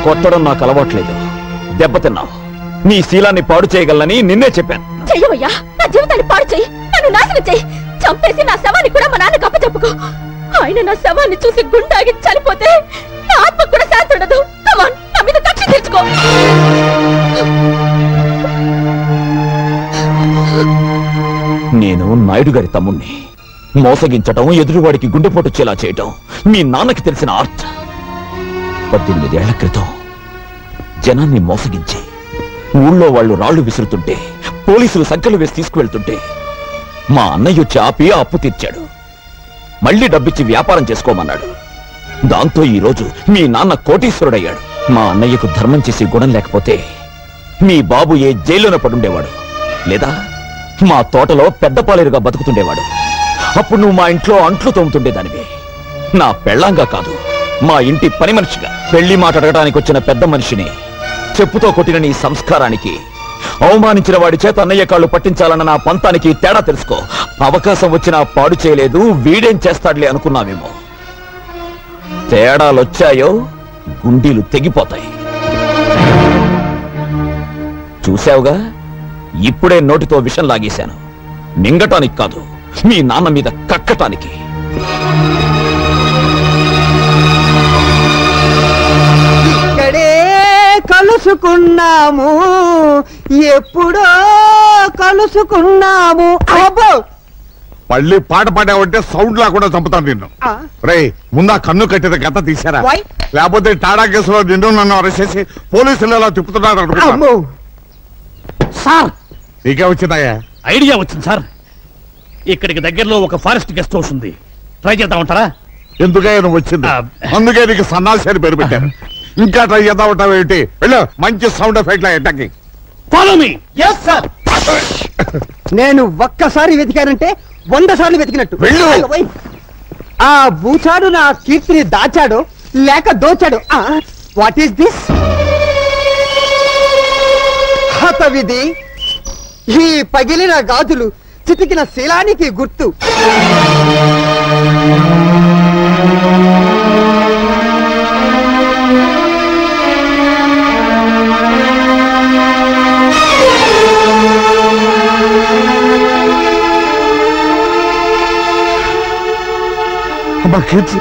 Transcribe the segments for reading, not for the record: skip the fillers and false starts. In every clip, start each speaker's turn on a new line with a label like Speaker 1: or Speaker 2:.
Speaker 1: కొట్టడం నాకు అలవాట్లేదు. దెబ్బతిన్నావు. నీ శీలాన్ని పాడు చేయగలనని నిన్నే చెప్పాను.
Speaker 2: చెయ్యవయ్యా, నా జీవితాన్ని పాడు చెయ్యి, నన్ను నాశనం చెయ్యి, చంపేసి నా శవాన్ని కూడా మా నాన్నకు అప్పచెప్పుకో. ఆయన నా శవాన్ని చూసి గుండాగి చనిపోతే నా ఆత్మ కూడా శాంతి ఉండదు. కమాన్, నా మీద కక్ష తీర్చుకో.
Speaker 1: నేను నాయుడు గారి తమ్ముణ్ణి. మోసగించటం, ఎదురువాడికి గుండెపోటుచ్చేలా చేయటం మీ నాన్నకి తెలిసిన ఆర్ట్. 18 ఏళ్ల క్రితం జనాన్ని మోసగించి ఊళ్ళో వాళ్ళు రాళ్లు విసురుతుంటే, పోలీసులు సంఖ్యలు వేసి తీసుకువెళ్తుంటే మా అన్నయ్య వచ్చి ఆపి అప్పు తీర్చాడు. మళ్లీ డబ్బిచ్చి వ్యాపారం చేసుకోమన్నాడు. దాంతో ఈరోజు మీ నాన్న కోటీశ్వరుడయ్యాడు. మా అన్నయ్యకు ధర్మం చేసి గుణం లేకపోతే మీ బాబు ఏ జైల్లోనే పడుండేవాడు, లేదా మా తోటలో పెద్ద పాలేరుగా బతుకుతుండేవాడు. అప్పుడు నువ్వు మా ఇంట్లో అంట్లు తోముతుండేదానివి. నా పెళ్ళాంగా కాదు, మా ఇంటి పని మనిషిగా. పెళ్లి మాట అడగడానికి వచ్చిన పెద్ద మనిషిని చెప్పుతో కొట్టిన నీ సంస్కారానికి, అవమానించిన వాడి చేత అన్నయ్య కాళ్ళు పట్టించాలన్న నా పంతానికి తేడా తెలుసుకో. అవకాశం వచ్చినా పాడు చేయలేదు, వీడేం చేస్తాడులే అనుకున్నావేమో. తేడాలొచ్చాయో గుండీలు తెగిపోతాయి. చూశావుగా, ఇప్పుడే నోటితో విషం లాగేశాను. మింగటానికి కాదు, మీ నాన్న మీద కక్కటానికి.
Speaker 3: ఇక్కడే కలుసుకున్నాము, ఎప్పుడో కలుసుకున్నాము. అబ్బో,
Speaker 4: మళ్ళీ పాట పాడావంటే సౌండ్ లేకుండా చంపుతాను నిన్ను. రే, ముందా కన్ను కట్టిన గత తీశారా? లేకపోతే టాడా కేసులో నిన్ను నన్ను అరెస్ట్ చేసి పోలీసులు ఎలా తిప్పుతున్నారు అనుకుంటా.
Speaker 5: సార్,
Speaker 4: నీకే వచ్చిందయ్యా?
Speaker 5: ఐడియా వచ్చింది సార్. ఇక్కడికి దగ్గరలో ఒక ఫారెస్ట్ గెస్ట్ హౌస్ ఉంది, ట్రై చేద్దామంటారా?
Speaker 4: ఎందుకయ్యా నువ్వు వచ్చింది? అందుకే నీకు సన్నాసి అని పేరు పెట్టారు. ఇంకా ట్రై చేద్దామంటావు ఏంటి? వెళ్ళు, మంచి sound effect attacking.
Speaker 5: Follow me.
Speaker 3: yes sir. నేను ఒక్కసారి వెతికానంటే 100 సార్లు వెతికినట్టు.
Speaker 4: వెళ్ళు.
Speaker 3: ఆ బూచాడు నా కీర్తిని దాచాడు లేక దోచాడు. What is this? హతవిధి. ఈ పగిలిన గాజులు చితికిన శీలానికి గుర్తు.
Speaker 4: అమ్మా కీర్తి,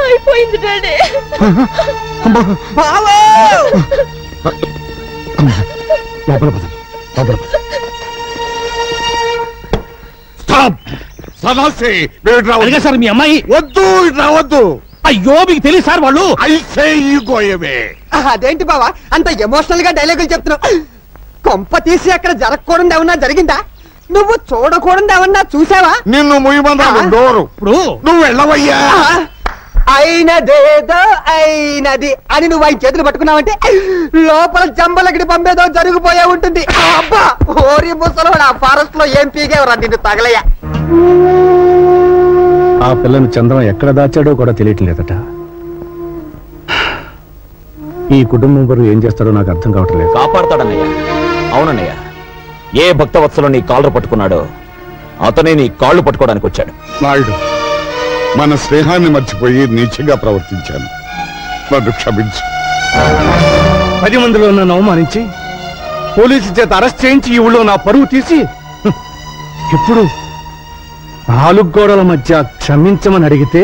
Speaker 2: అయిపోయింది డాడీ.
Speaker 5: సార్, మీ అమ్మాయి
Speaker 4: వద్దు, రావద్దు.
Speaker 5: అయ్యో, మీకు తెలియదు సార్ వాళ్ళు.
Speaker 3: అదేంటి బావా అంత ఎమోషనల్ గా డైలాగులు చెప్తున్నావు? కొంప తీసి అక్కడ జరగకూడదు ఏమన్నా జరిగిందా? నువ్వు చూడకూడదు ఏమన్నా చూసావా?
Speaker 4: నిన్ను ముయ్యమన్నాను డోరు.
Speaker 5: ఇప్పుడు
Speaker 4: నువ్వు వెళ్ళవయ్యా.
Speaker 3: అయినదేదో అయినది అని నువ్వు ఆయన చేతులు పట్టుకున్నావంటే లోపల జంబలకి పంపేదో జరిగిపోయే ఉంటుంది. అబ్బా, ఓరి ముసలోడు, ఆ ఫారెస్ట్ లో ఏం పీగేవరా నిన్ను తగలయ్యా.
Speaker 6: ఆ పిల్లను చంద్రం ఎక్కడ దాచాడో కూడా తెలియట్లేదట. ఈ కుటుంబం వారు ఏం చేస్తారో నాకు అర్థం కావట్లేదు.
Speaker 1: కాపాడతాడన్నయ్య. అవునన్నయ్య, ఏ భక్తవత్సలో నీ కాళ్ళు పట్టుకున్నాడో అతనే నీ కాళ్ళు పట్టుకోవడానికి వచ్చాడు.
Speaker 4: నాయుడు, మన స్నేహాన్ని మర్చిపోయి నీచంగా ప్రవర్తించాను, నన్ను క్షమించు.
Speaker 6: 10 మందిలో నన్ను అవమానించి పోలీసు చేత అరెస్ట్ చేయించి ఈ ఊళ్ళో నా పరువు తీసి ఇప్పుడు 4 గోడల మధ్య క్షమించమని అడిగితే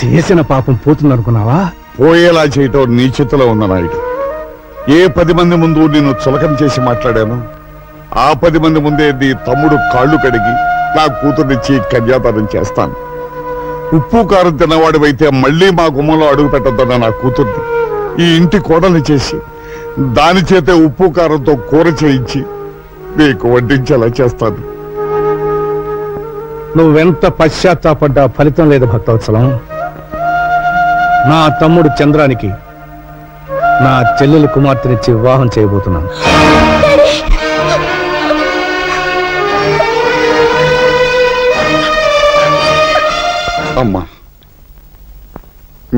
Speaker 6: చేసిన పాపం పోతుందనుకున్నావా?
Speaker 4: పోయేలా చేయటం నీ చేతిలో ఉన్న నాయుడు. ఏ 10 మంది ముందు నేను చులకన చేసి మాట్లాడాను, ఆ 10 మంది ముందే నీ తమ్ముడు కాళ్ళు కడిగి నా కూతుర్నిచ్చి కన్యాదానం చేస్తాను. ఉప్పు కారం తిన్నవాడివైతే మళ్లీ మా గుమ్మంలో అడుగు పెట్టద్దన్న నా కూతుర్ని ఈ ఇంటి కోడల్ని చేసి దాని చేతే ఉప్పు కారంతో కూర చేయించి నీకు వడ్డించేలా చేస్తాను.
Speaker 6: నువ్వెంత పశ్చాత్తాపడ్డా ఫలితం లేదు భక్తవత్సలం. నా తమ్ముడు చంద్రానికి నా చెల్లెలు కుమార్తెనిచ్చి వివాహం చేయబోతున్నాను.
Speaker 4: అమ్మా,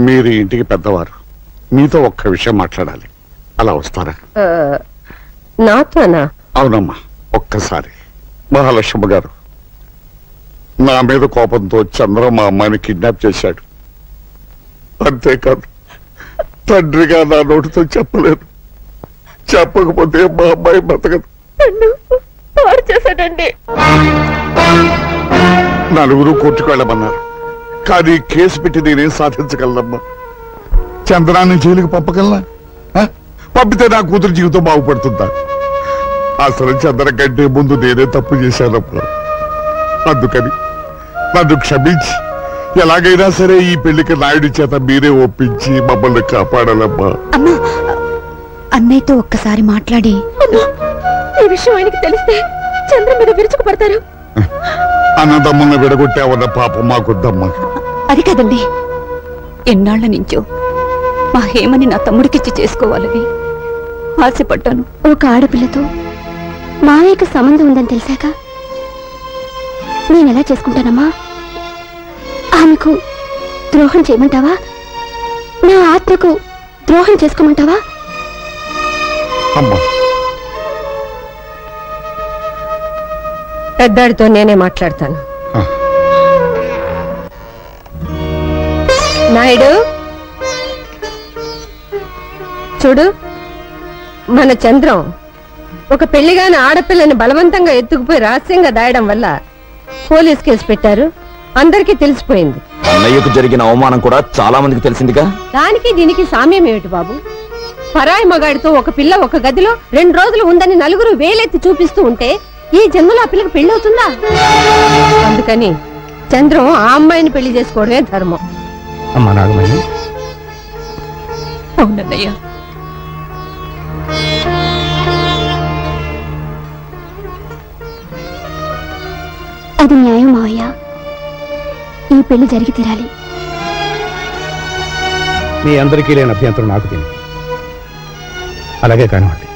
Speaker 4: మీరు ఇంటికి పెద్దవారు, మీతో ఒక్క విషయం మాట్లాడాలి. అలా వస్తారా?
Speaker 7: నాతోనా?
Speaker 4: అవునమ్మా, ఒక్కసారి. మహాలక్ష్మ గారు, నా మీద కోపంతో చంద్ర మా అమ్మాయిని కిడ్నాప్ చేశాడు. అంతేకాదు, తండ్రిగా నా నోటితో చెప్పలేదు. చెప్పకపోతే మా అమ్మాయి బతకదు.
Speaker 2: చేశాడండి.
Speaker 4: నలుగురు కోర్టుకు వెళ్ళమన్నారు, కానీ కేసు పెట్టి నేనేం సాధించగలనమ్మా? చంద్రాన్ని జైలుకి పంపగలనా? పంపితే నా కూతురు జీవితం బాగుపడుతుందా? అసలు చంద్ర కంటే ముందు నేనే తప్పు చేశానమ్మా. అందుకని నన్ను క్షమించి ఎలాగైనా సరే ఈ పెళ్లికి నాయుడి చేత మీరే ఒప్పించి మమ్మల్ని కాపాడాలమ్మా.
Speaker 8: అమ్మా, అన్నయ్యతో ఒక్కసారి మాట్లాడి.
Speaker 2: ఈ విషయం ఆయనకి తెలిస్తే చంద్ర మీద విరుచుకుపడతారు.
Speaker 4: అన్నదమ్మున్న విడగొట్టావన్న పాపం మాకొద్దమ్మా.
Speaker 8: అది కదండి, ఎన్నాళ్ల నుంచో మా హేమని నా తమ్ముడికిచ్చి చేసుకోవాలని ఆశపడ్డాను.
Speaker 2: ఒక ఆడపిల్లతో మావయ్యకు సంబంధం ఉందని తెలిసాక నేనెలా చేసుకుంటానమ్మా? ఆమెకు ద్రోహం చేయమంటావా? నా ఆత్మకు ద్రోహం చేసుకోమంటావా?
Speaker 4: అమ్మా,
Speaker 7: పెద్దాడితో నేనే మాట్లాడతాను. నాయుడు, చూడు, మన చంద్రం ఒక పెళ్లిగాని ఆడపిల్లని బలవంతంగా ఎత్తుకుపోయి రహస్యంగా దాయడం వల్ల పోలీస్ కేసు పెట్టారు. అందరికీ తెలిసిపోయింది.
Speaker 1: అన్నయ్యకు జరిగిన అవమానం కూడా చాలా మందికి తెలిసిందిగా.
Speaker 7: దానికి దీనికి సామ్యం ఏమిటి బాబు? పరాయి మగాడితో ఒక పిల్ల ఒక గదిలో 2 రోజులు ఉందని నలుగురు వేలెత్తి చూపిస్తూ ఉంటే ఈ జన్మలో ఆ పిల్లకి పెళ్లి అవుతుందా? అందుకని చంద్రం ఆ అమ్మాయిని పెళ్లి చేసుకోవడమే ధర్మం.
Speaker 6: అమ్మా నాగమణి,
Speaker 8: అవునన్నయ్య,
Speaker 2: అది న్యాయం మావయ్య. ఈ పెళ్లి జరిగి తీరాలి.
Speaker 6: మీ అందరికీ లేని అభ్యంతరం నాకు తెలియదు. అలాగే కానివ్వండి.